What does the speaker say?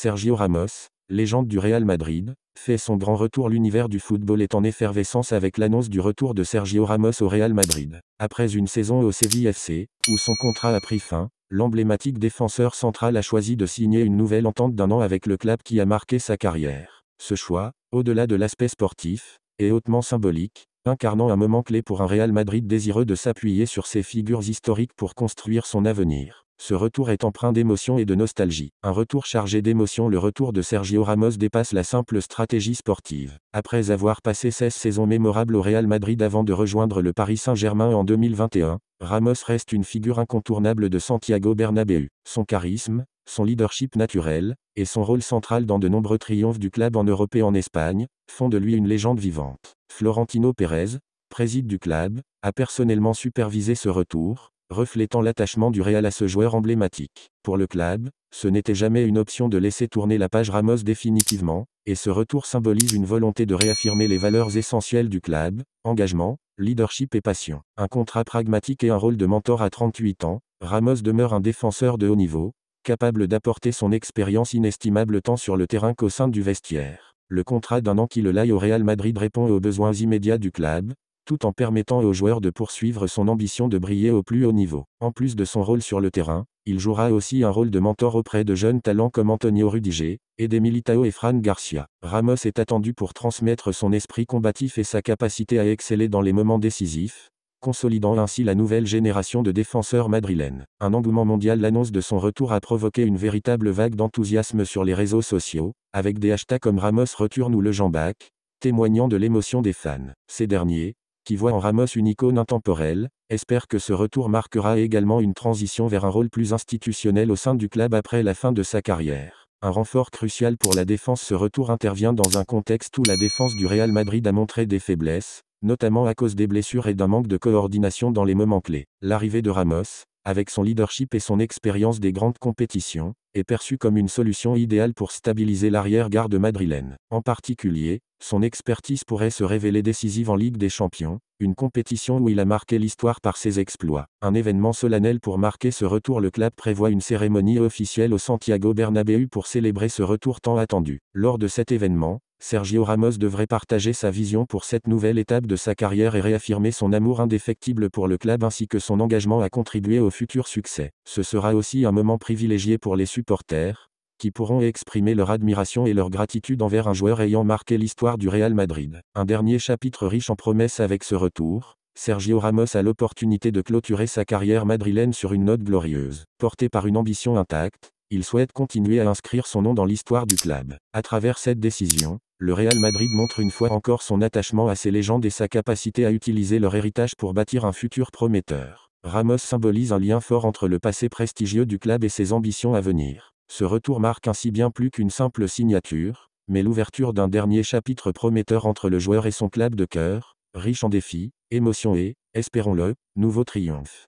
Sergio Ramos, légende du Real Madrid, fait son grand retour. L'univers du football est en effervescence avec l'annonce du retour de Sergio Ramos au Real Madrid. Après une saison au Séville FC, où son contrat a pris fin, l'emblématique défenseur central a choisi de signer une nouvelle entente d'1 an avec le club qui a marqué sa carrière. Ce choix, au-delà de l'aspect sportif, est hautement symbolique, incarnant un moment clé pour un Real Madrid désireux de s'appuyer sur ses figures historiques pour construire son avenir. Ce retour est empreint d'émotion et de nostalgie. Un retour chargé d'émotion. Le retour de Sergio Ramos dépasse la simple stratégie sportive. Après avoir passé 16 saisons mémorables au Real Madrid avant de rejoindre le Paris Saint-Germain en 2021, Ramos reste une figure incontournable de Santiago Bernabéu. Son charisme, son leadership naturel, et son rôle central dans de nombreux triomphes du club en Europe et en Espagne, font de lui une légende vivante. Florentino Pérez, président du club, a personnellement supervisé ce retour, reflétant l'attachement du Real à ce joueur emblématique. Pour le club, ce n'était jamais une option de laisser tourner la page Ramos définitivement, et ce retour symbolise une volonté de réaffirmer les valeurs essentielles du club: engagement, leadership et passion. Un contrat pragmatique et un rôle de mentor à 38 ans, Ramos demeure un défenseur de haut niveau, capable d'apporter son expérience inestimable tant sur le terrain qu'au sein du vestiaire. Le contrat d'1 an qui le lie au Real Madrid répond aux besoins immédiats du club, tout en permettant aux joueurs de poursuivre son ambition de briller au plus haut niveau. En plus de son rôle sur le terrain, il jouera aussi un rôle de mentor auprès de jeunes talents comme Antonio Rudiger, Eder Militao et Fran Garcia. Ramos est attendu pour transmettre son esprit combatif et sa capacité à exceller dans les moments décisifs, consolidant ainsi la nouvelle génération de défenseurs madrilènes. Un engouement mondial. L'annonce de son retour a provoqué une véritable vague d'enthousiasme sur les réseaux sociaux, avec des hashtags comme Ramos retourne ou le Jambac, témoignant de l'émotion des fans. Ces derniers, qui voient en Ramos une icône intemporelle, espèrent que ce retour marquera également une transition vers un rôle plus institutionnel au sein du club après la fin de sa carrière. Un renfort crucial pour la défense. Ce retour intervient dans un contexte où la défense du Real Madrid a montré des faiblesses, notamment à cause des blessures et d'un manque de coordination dans les moments clés. L'arrivée de Ramos, avec son leadership et son expérience des grandes compétitions, est perçue comme une solution idéale pour stabiliser l'arrière-garde madrilène. En particulier, son expertise pourrait se révéler décisive en Ligue des Champions, une compétition où il a marqué l'histoire par ses exploits. Un événement solennel pour marquer ce retour. Le club prévoit une cérémonie officielle au Santiago Bernabéu pour célébrer ce retour tant attendu. Lors de cet événement, Sergio Ramos devrait partager sa vision pour cette nouvelle étape de sa carrière et réaffirmer son amour indéfectible pour le club ainsi que son engagement à contribuer au futur succès. Ce sera aussi un moment privilégié pour les supporters, qui pourront exprimer leur admiration et leur gratitude envers un joueur ayant marqué l'histoire du Real Madrid. Un dernier chapitre riche en promesses. Avec ce retour, Sergio Ramos a l'opportunité de clôturer sa carrière madrilène sur une note glorieuse. Porté par une ambition intacte, il souhaite continuer à inscrire son nom dans l'histoire du club. À travers cette décision, le Real Madrid montre une fois encore son attachement à ses légendes et sa capacité à utiliser leur héritage pour bâtir un futur prometteur. Ramos symbolise un lien fort entre le passé prestigieux du club et ses ambitions à venir. Ce retour marque ainsi bien plus qu'une simple signature, mais l'ouverture d'un dernier chapitre prometteur entre le joueur et son club de cœur, riche en défis, émotions et, espérons-le, nouveaux triomphes.